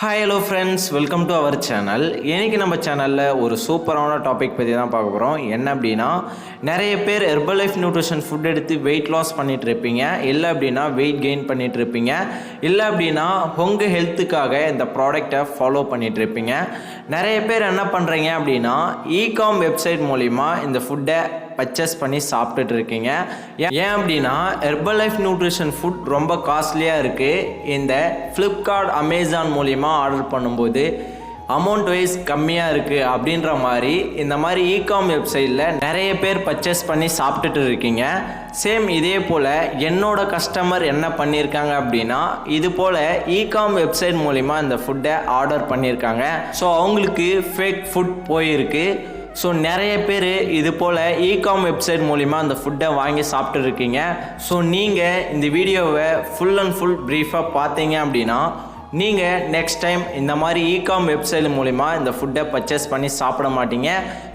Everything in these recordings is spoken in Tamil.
Hi hello friends, welcome to our channel. இன்றைக்கி நம்ம சேனலில் ஒரு சூப்பரான டாபிக் பற்றி தான் பார்க்க போகிறோம். என்ன அப்படின்னா, நிறைய பேர் ஹெர்பல் லைஃப் நியூட்ரிஷன் ஃபுட் எடுத்து வெயிட் லாஸ் பண்ணிகிட்டு இருப்பீங்க, இல்லை அப்படின்னா வெயிட் கெயின் பண்ணிகிட்டு இருப்பீங்க, இல்லை அப்படின்னா உங்கள் ஹெல்த்துக்காக இந்த ப்ராடக்டை ஃபாலோ பண்ணிகிட்டு இருப்பீங்க. நிறைய பேர் என்ன பண்ணுறீங்க அப்படின்னா, இகாம் வெப்சைட் மூலிமா இந்த ஃபுட்டை பர்ச்சேஸ் பண்ணி சாப்பிட்டுட்டு இருக்கீங்க. ஏன் அப்படின்னா ஹெர்பல் லைஃப் நியூட்ரிஷன் ஃபுட் ரொம்ப காஸ்ட்லியாக இருக்குது. இந்த ஃப்ளிப்கார்ட், அமேசான் மூலிமா ஆர்டர் பண்ணும்போது அமௌண்ட் வைஸ் கம்மியாக இருக்குது அப்படின்ற மாதிரி இந்த மாதிரி இகாம் வெப்சைட்டில் நிறைய பேர் பர்ச்சேஸ் பண்ணி சாப்பிட்டுட்டு இருக்கீங்க. சேம் இதே போல் என்னோட கஸ்டமர் என்ன பண்ணியிருக்காங்க அப்படின்னா, இது போல் இகாம் வெப்சைட் மூலிமா இந்த ஃபுட்டை ஆர்டர் பண்ணியிருக்காங்க. ஸோ அவங்களுக்கு ஃபேக் ஃபுட் போயிருக்கு. ஸோ நிறைய பேர் இது போல் இகாம் வெப்சைட் மூலிமா அந்த ஃபுட்டை வாங்கி சாப்பிட்டு இருக்கீங்க. ஸோ நீங்கள் இந்த வீடியோவை ஃபுல் அண்ட் ஃபுல் ப்ரீஃபாக பார்த்தீங்க அப்படின்னா நீங்கள் நெக்ஸ்ட் டைம் இந்த மாதிரி இகாம் வெப்சைட் மூலிமா இந்த ஃபுட்டை பர்ச்சேஸ் பண்ணி சாப்பிட மாட்டீங்க.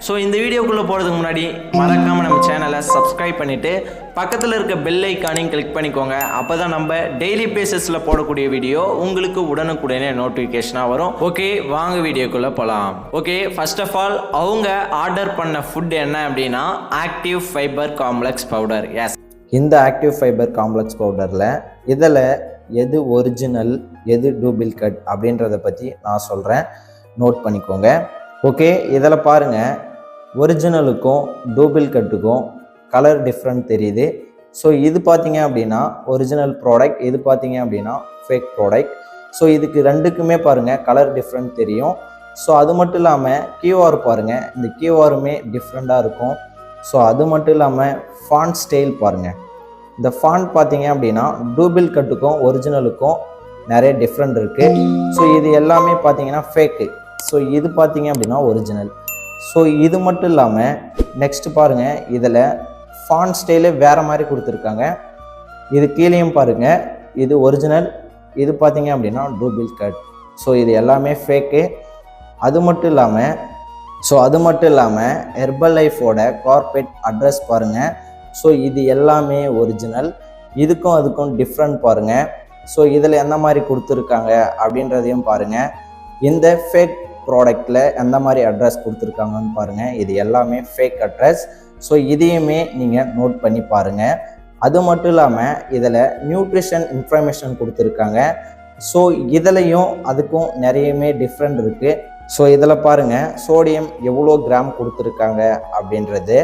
ஸோ இந்த வீடியோக்குள்ளே போகிறதுக்கு முன்னாடி மறக்காமல் நம்ம சேனலை சப்ஸ்கிரைப் பண்ணிவிட்டு பக்கத்தில் இருக்க பெல் ஐக்கானையும் கிளிக் பண்ணிக்கோங்க. அப்போ தான் நம்ம டெய்லி பேசிஸில் போடக்கூடிய வீடியோ உங்களுக்கு உடனுக்குடனே நோட்டிஃபிகேஷனாக வரும். ஓகே, வாங்க வீடியோக்குள்ளே போகலாம். ஓகே, ஃபர்ஸ்ட் ஆஃப் ஆல் அவங்க ஆர்டர் பண்ண ஃபுட் என்ன அப்படின்னா active fibre complex powder. Yes, இந்த ஆக்டிவ் ஃபைபர் காம்ப்ளெக்ஸ் பவுடரில் இதில் எது ஒரிஜினல் எது டூப்ளிகேட் அப்படின்றத பற்றி நான் சொல்கிறேன், நோட் பண்ணிக்கோங்க. ஓகே, இதில் பாருங்கள், ஒரிஜினலுக்கும் டூப்ளிகேட்டுக்கும் கலர் டிஃப்ரெண்ட் தெரியுது. ஸோ இது பார்த்தீங்க அப்படின்னா ஒரிஜினல் ப்ராடக்ட், இது பார்த்தீங்க அப்படின்னா ஃபேக் ப்ராடக்ட். ஸோ இதுக்கு ரெண்டுக்குமே பாருங்கள் கலர் டிஃப்ரெண்ட் தெரியும். ஸோ அது மட்டும் இல்லாமல் கியூஆர் பாருங்கள், இந்த கியூஆருமே டிஃப்ரெண்ட்டாக இருக்கும். ஸோ அது மட்டும் இல்லாமல் ஃபாண்ட் ஸ்டைல் பாருங்கள், இந்த ஃபாண்ட் பார்த்தீங்க அப்படின்னா டூப்ளிகேட்டுக்கும் ஒரிஜினலுக்கும் நிறைய டிஃப்ரெண்ட் இருக்குது. ஸோ இது எல்லாமே பார்த்தீங்கன்னா ஃபேக்கு. ஸோ இது பார்த்தீங்க அப்படின்னா ஒரிஜினல். ஸோ இது மட்டும் இல்லாமல் நெக்ஸ்ட் பாருங்கள், இதில் ஃபாண்ட் ஸ்டைலே வேறு மாதிரி கொடுத்துருக்காங்க. இது கீழேயும் பாருங்கள், இது ஒரிஜினல், இது பார்த்தீங்க அப்படின்னா டூப்ளிகேட். ஸோ இது எல்லாமே ஃபேக்கு. அது மட்டும் இல்லாமல் ஹெர்பல் லைஃபோட கார்பரேட் அட்ரஸ் பாருங்கள். ஸோ இது எல்லாமே ஒரிஜினல், இதுக்கும் அதுக்கும் டிஃப்ரெண்ட் பாருங்கள். ஸோ இதில் எந்த மாதிரி கொடுத்துருக்காங்க அப்படின்றதையும் பாருங்கள். இந்த ஃபேக் ப்ராடக்டில் எந்த மாதிரி அட்ரஸ் கொடுத்துருக்காங்கன்னு பாருங்கள். இது எல்லாமே ஃபேக் அட்ரஸ். ஸோ இதையுமே நீங்கள் நோட் பண்ணி பாருங்கள். அது மட்டும் இல்லாமல் இதில் நியூட்ரிஷன் இன்ஃபர்மேஷன் கொடுத்துருக்காங்க. ஸோ இதிலையும் அதுக்கும் நிறையமே டிஃப்ரெண்ட் இருக்குது. ஸோ இதில் பாருங்கள், சோடியம் எவ்வளோ கிராம் கொடுத்துருக்காங்க அப்படின்றது.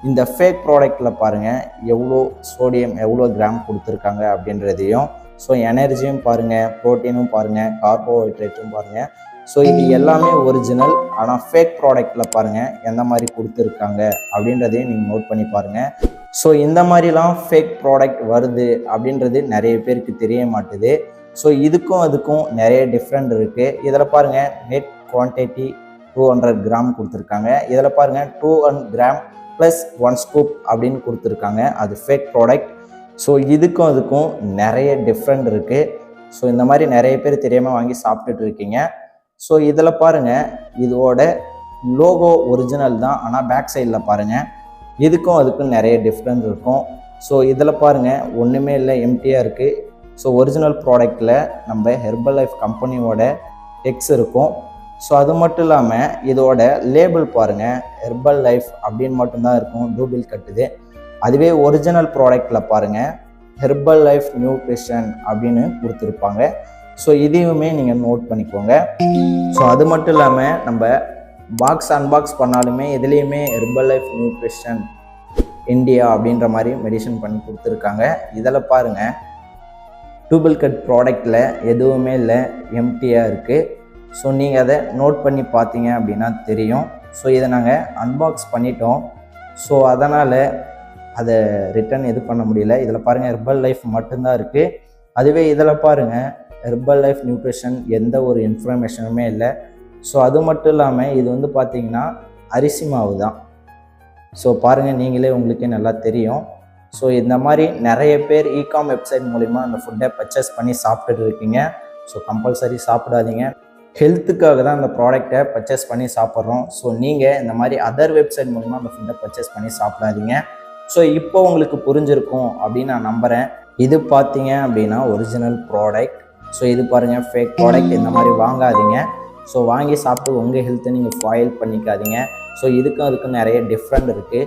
இந்த ஃபேக் ப்ராடக்டில் பாருங்கள் எவ்வளோ சோடியம் எவ்வளோ கிராம் கொடுத்துருக்காங்க அப்படின்றதையும். ஸோ எனர்ஜியும் பாருங்கள், ப்ரோட்டீனும் பாருங்கள், கார்போஹைட்ரேட்டும் பாருங்கள். ஸோ இது எல்லாமே ஒரிஜினல். ஆனால் ஃபேக் ப்ராடக்டில் பாருங்கள் எந்த மாதிரி கொடுத்துருக்காங்க அப்படின்றதையும் நீங்கள் நோட் பண்ணி பாருங்கள். ஸோ இந்த மாதிரிலாம் ஃபேக் ப்ராடக்ட் வருது அப்படின்றது நிறைய பேருக்கு தெரிய மாட்டுது. ஸோ இதுக்கும் அதுக்கும் நிறைய டிஃப்ரெண்ட் இருக்குது. இதில் பாருங்கள் நெட் குவான்டிட்டி 200 கிராம் கொடுத்துருக்காங்க. இதில் பாருங்கள் 200 கிராம் ப்ளஸ் 1 ஸ்கூப் அப்படின்னு கொடுத்துருக்காங்க. அது ஃபேக் ப்ராடக்ட். ஸோ இதுக்கும் அதுக்கும் நிறைய டிஃப்ரெண்ட் இருக்குது. ஸோ இந்த மாதிரி நிறைய பேர் தெரியாமல் வாங்கி சாப்பிட்டுட்டு இருக்கீங்க. ஸோ இதில் பாருங்கள், இதோட லோகோ ஒரிஜினல் தான், ஆனால் பேக் சைடில் பாருங்கள் இதுக்கும் அதுக்கும் நிறைய டிஃப்ரெண்ட் இருக்கும். ஸோ இதில் பாருங்கள் ஒன்றுமே இல்லை, எம்டியாக இருக்குது. ஸோ ஒரிஜினல் ப்ராடக்டில் நம்ம ஹெர்பல் லைஃப் கம்பெனியோட டெக்ஸ் இருக்கும். ஸோ அது மட்டும் இல்லாமல் இதோட லேபிள் பாருங்கள், ஹெர்பல் லைஃப் அப்படின்னு மட்டும்தான் இருக்கும், டூப்ளிகேட்டுது. அதுவே ஒரிஜினல் ப்ராடக்டில் பாருங்கள் ஹெர்பல் லைஃப் நியூட்ரிஷன் அப்படின்னு கொடுத்துருப்பாங்க. ஸோ இதையுமே நீங்கள் நோட் பண்ணிக்கோங்க. ஸோ அது மட்டும் இல்லாமல் நம்ம பாக்ஸ் அன்பாக்ஸ் பண்ணாலுமே இதுலேயுமே ஹெர்பல் லைஃப் நியூட்ரிஷன் இந்தியா அப்படின்ற மாதிரி மெடிசன் பண்ணி கொடுத்துருக்காங்க. இதில் பாருங்கள் டூப்ளிகேட் ப்ராடக்டில் எதுவுமே இல்லை, எம்டியாக இருக்குது. ஸோ நீங்கள் அதை நோட் பண்ணி பார்த்தீங்க அப்படின்னா தெரியும். ஸோ இதை நாங்கள் அன்பாக்ஸ் பண்ணிட்டோம். ஸோ அதனால் அதை ரிட்டன் இது பண்ண முடியல. இதில் பாருங்கள் ஹெர்பல் லைஃப் மட்டும்தான் இருக்குது. அதுவே இதில் பாருங்கள் ஹெர்பல் லைஃப் நியூட்ரிஷன் எந்த ஒரு இன்ஃபர்மேஷனுமே இல்லை. ஸோ அது மட்டும் இல்லாமல் இது வந்து பார்த்திங்கன்னா அரிசி மாவு தான். ஸோ பாருங்கள், நீங்களே உங்களுக்கே நல்லா தெரியும். ஸோ இந்த மாதிரி நிறைய பேர் இகாம் வெப்சைட் மூலிமா அந்த ஃபுட்டை பர்ச்சேஸ் பண்ணி சாப்பிட்டுட்டு இருக்கீங்க. ஸோ கம்பல்சரி சாப்பிடாதீங்க. ஹெல்த்துக்காக தான் அந்த ப்ராடக்டை பர்ச்சேஸ் பண்ணி சாப்பிட்றோம். ஸோ நீங்கள் இந்த மாதிரி அதர் வெப்சைட் மூலிமா அந்த ஃபுட்டை பர்ச்சேஸ் பண்ணி சாப்பிடாதீங்க. ஸோ இப்போ உங்களுக்கு புரிஞ்சிருக்கும் அப்படின்னு நான் நம்புகிறேன். இது பார்த்தீங்க அப்படின்னா ஒரிஜினல் ப்ராடக்ட். ஸோ இது பாருங்கள் ஃபேக் ப்ராடக்ட், இந்த மாதிரி வாங்காதீங்க. ஸோ வாங்கி சாப்பிட்டு உங்கள் ஹெல்த்தை நீங்கள் ஃபாயில் பண்ணிக்காதீங்க. ஸோ இதுக்கும் நிறைய டிஃப்ரெண்ட் இருக்குது.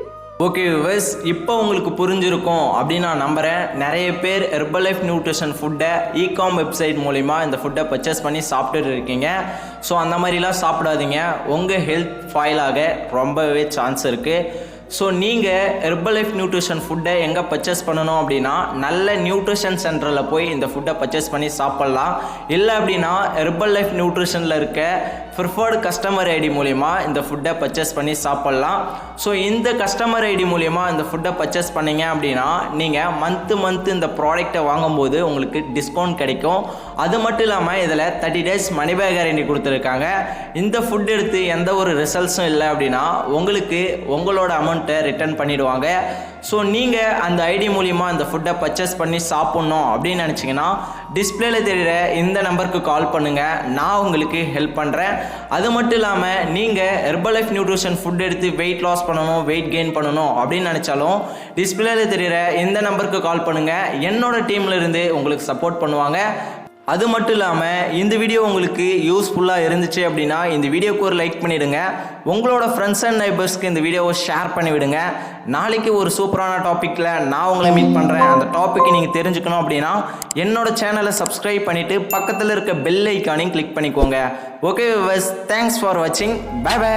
ஓகே வியூவர்ஸ், இப்போ உங்களுக்கு புரிஞ்சிருக்கும் அப்படின்னு நான் நம்புகிறேன். நிறைய பேர் ஹெர்பலைஃப் நியூட்ரிஷன் ஃபுட்டை இகாம் வெப்சைட் மூலிமா இந்த ஃபுட்டை பர்ச்சேஸ் பண்ணி சாப்பிட்டுட்டு இருக்கீங்க. ஸோ அந்த மாதிரிலாம் சாப்பிடாதீங்க, உங்கள் ஹெல்த் ஃபாயில் ஆக ரொம்பவே சான்ஸ் இருக்குது. ஸோ நீங்கள் ஹெர்பலைஃப் நியூட்ரிஷன் ஃபுட்டை எங்கே பர்ச்சேஸ் பண்ணணும் அப்படின்னா நல்ல நியூட்ரிஷன் சென்டரில் போய் இந்த ஃபுட்டை பர்ச்சேஸ் பண்ணி சாப்பிட்லாம். இல்லை அப்படின்னா ஹெர்பலைஃப் நியூட்ரிஷனில் இருக்க ப்ரிஃபர்டு கஸ்டமர் ஐடி மூலிமா இந்த ஃபுட்டை பர்ச்சேஸ் பண்ணி சாப்பிட்லாம். ஸோ இந்த கஸ்டமர் ஐடி மூலிமா இந்த ஃபுட்டை பர்ச்சேஸ் பண்ணிங்க அப்படின்னா நீங்கள் மந்த்து இந்த ப்ராடக்டை வாங்கும்போது உங்களுக்கு டிஸ்கவுண்ட் கிடைக்கும். அது மட்டும் இல்லாமல் இதில் 30 days மணி பேக் கேரண்டி கொடுத்துருக்காங்க. இந்த ஃபுட் எடுத்து எந்த ஒரு ரிசல்ட்ஸும் இல்லை அப்படின்னா உங்களுக்கு உங்களோட அமௌண்ட்டை ரிட்டர்ன் பண்ணிவிடுவாங்க. ஸோ நீங்கள் அந்த ஐடி மூலிமா இந்த ஃபுட்டை பர்ச்சேஸ் பண்ணி சாப்பிட்ணும் அப்படின்னு நினச்சிங்கன்னா டிஸ்பிளேல தெரிகிற இந்த நம்பருக்கு கால் பண்ணுங்கள், நான் உங்களுக்கு ஹெல்ப் பண்ணுறேன். அது மட்டும் இல்லாமல் நீங்கள் ஹெர்பலைஃப் நியூட்ரிஷன் ஃபுட் எடுத்து வெயிட் லாஸ் பண்ணணும், வெயிட் கெயின் பண்ணணும் அப்படின்னு நினச்சாலும் டிஸ்பிளேல தெரிகிற இந்த நம்பருக்கு கால் பண்ணுங்கள், என்னோட டீமில் இருந்து உங்களுக்கு சப்போர்ட் பண்ணுவாங்க. அது மட்டும் இல்லாமல் இந்த வீடியோ உங்களுக்கு யூஸ்ஃபுல்லாக இருந்துச்சு அப்படின்னா இந்த வீடியோக்கு ஒரு லைக் பண்ணிவிடுங்க. உங்களோட ஃப்ரெண்ட்ஸ் அண்ட் நைபர்ஸ்க்கு இந்த வீடியோவை ஷேர் பண்ணிவிடுங்க. நாளைக்கு ஒரு சூப்பரான டாப்பிக்கில் நான் உங்களை மீட் பண்ணுறேன். அந்த டாப்பிக்கை நீங்கள் தெரிஞ்சுக்கணும் அப்படின்னா என்னோட சேனலை சப்ஸ்கிரைப் பண்ணிவிட்டு பக்கத்தில் இருக்க பெல் ஐக்கானையும் கிளிக் பண்ணிக்கோங்க. ஓகே வியூவர்ஸ், தேங்க்ஸ் ஃபார் வாட்சிங். Bye by.